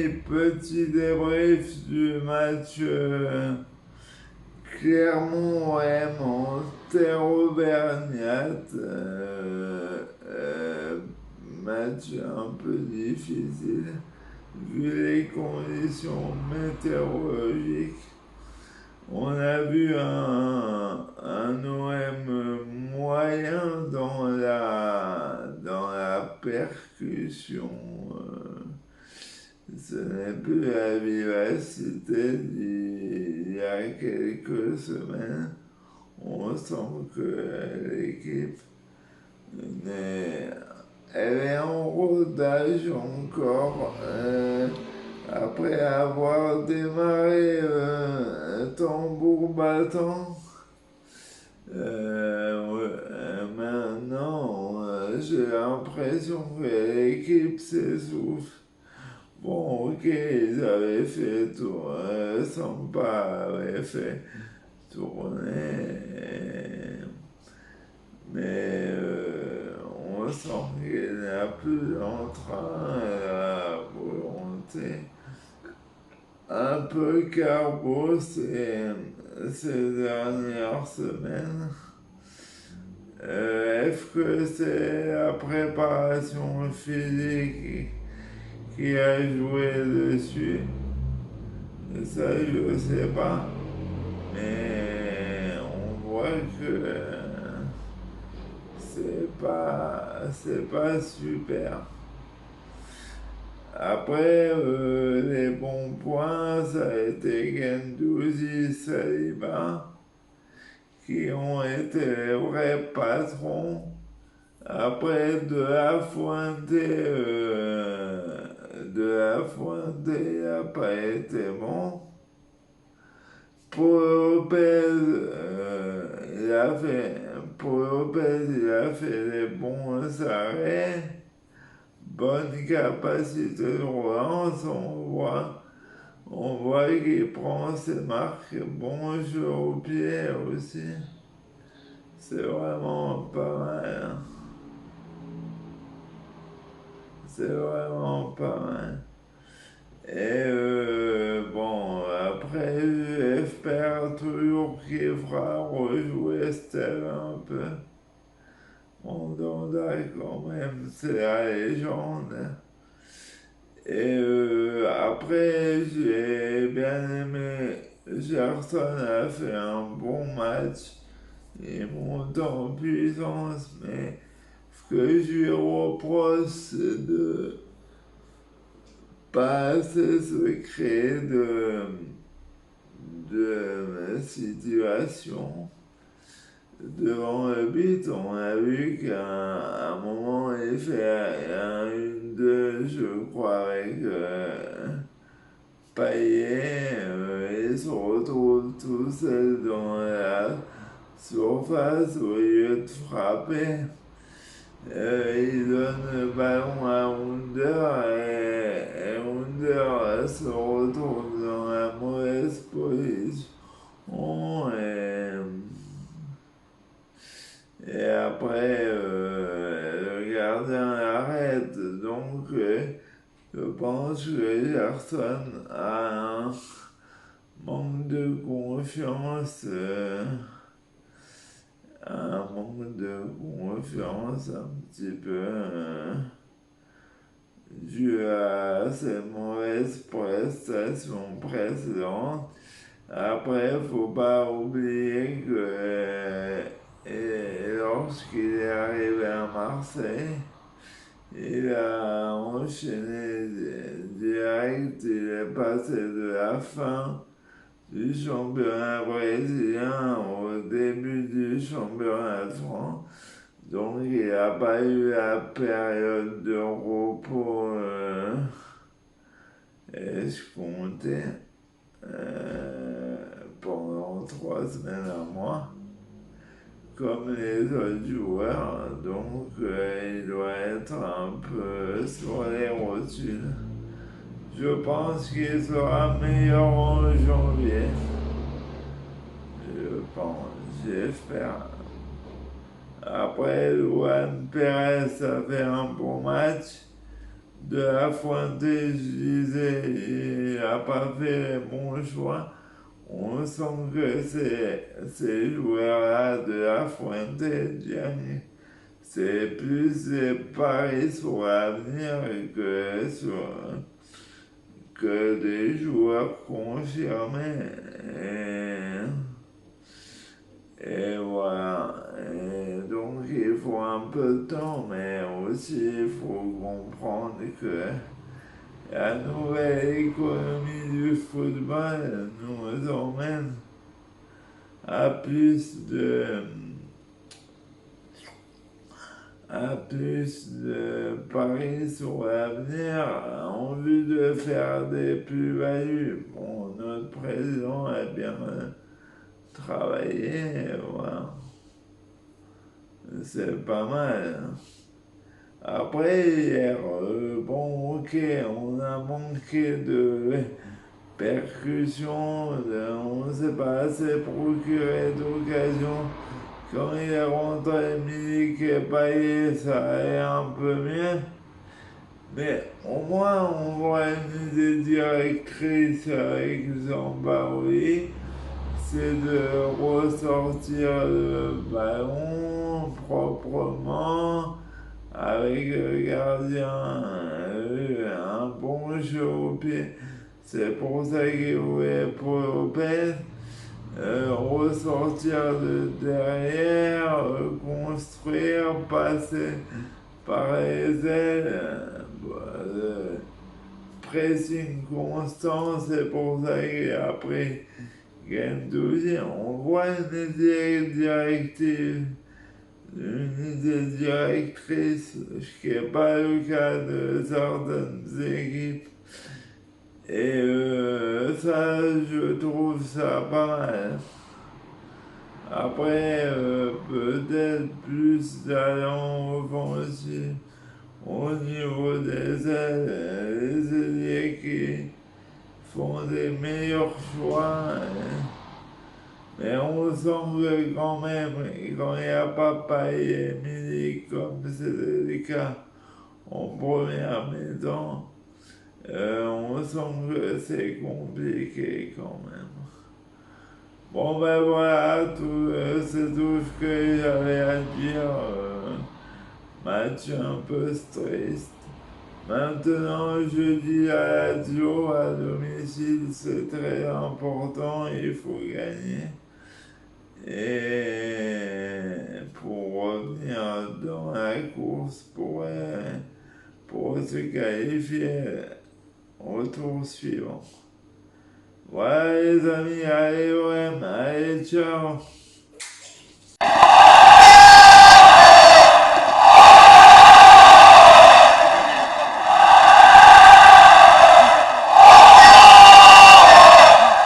petit débrief du match Clermont-OM en terre auvergnate. Match un peu difficile vu les conditions météorologiques. On a vu un OM moyen dans la percussion. Ce n'est plus la vivacité d'il y a quelques semaines. On sent que l'équipe elle est en rodage encore. Après avoir démarré tambour battant, maintenant j'ai l'impression que l'équipe s'essouffle. Bon, ok, ils avaient fait tourner, Sampa avait fait tourner, mais on sent qu'il n'y a plus d'entrain et la volonté un peu carbo ces dernières semaines. Est-ce que c'est la préparation physique qui a joué dessus? Ça, je sais pas. Mais on voit que c'est pas super. Après, les bons points, ça a été Guendouzi, Saliba, qui ont été les vrais patrons. Après, De La Fuente n'a pas été bon. Pour Lopez, il a fait des bons arrêts. Bonne capacité de relance, on voit qu'il prend ses marques, bon jeu au pied aussi. C'est vraiment pas mal. C'est vraiment pas mal. Et bon, après, j'espère toujours qu'il fera rejouer Steve un peu. Mandanda, quand même, c'est la légende. Et après, j'ai bien aimé. Gerson a fait un bon match. Il monte en puissance, mais ce que je lui reproche, c'est de pas assez se créer de situation. Devant le but, on a vu qu'à un moment, il fait un 1-2, je crois, avec Payet. Il se retrouve tout seul dans la surface au lieu de frapper. Il donne le ballon à Under et Under se retrouve dans la mauvaise position. Et après, le gardien l'arrête. Donc, je pense que Gerson a un manque de confiance. Un petit peu dû à ses mauvaises prestations précédentes. Après, faut pas oublier que lorsqu'il est arrivé à Marseille, il a enchaîné direct, il est passé de la fin du championnat brésilien au début du championnat de France. Donc il n'a pas eu la période de repos escomptée pendant 3 semaines à mois, comme les autres joueurs. Donc il doit être un peu sur les rotules. Je pense qu'il sera meilleur en janvier. Je pense, j'espère. Après, Luan Pérez a fait un bon match. De La Fuente, je disais, il n'a pas fait les bons choix. On sent que ces joueurs-là de La Fuente, Gianni, c'est plus des paris sur l'avenir que des joueurs confirmés. Et voilà. Et donc il faut un peu de temps, mais aussi il faut comprendre que la nouvelle économie du football nous emmène à plus de paris sur l'avenir en vue de faire des plus-values. Bon, notre président a bien travaillé, voilà. C'est pas mal. Après, hier, bon, ok, on a manqué de percussion, on ne s'est pas assez procuré d'occasion. Quand il est rentré, Milik et Payet, ça allait un peu mieux. Mais au moins, on voit une idée directrice avec Zambaoui, c'est de ressortir le ballon proprement, avec le gardien, un bon jeu au pied. C'est pour ça qu'il voulait pour Lopez. Ressortir de derrière, construire, passer par les ailes, pressing constant, c'est pour ça qu'après Gendouzi, on voit une idée directive, une idée directrice, ce qui n'est pas le cas de certaines équipes. Et ça, je trouve ça pas mal. Après, peut-être plus d'allant offensif au niveau des ailes, les ailiers qui font des meilleurs choix. Mais on sent que quand même, quand il n'y a pas Payet et Milik comme c'était le cas en première mi-temps, on sent que c'est compliqué quand même. Bon ben voilà, c'est tout ce que j'avais à dire. Match un peu triste. Maintenant, je dis à Lazio, à domicile, c'est très important, il faut gagner. Et pour revenir dans la course pour se qualifier au tour suivant. Voilà les amis, allez OM, allez ciao.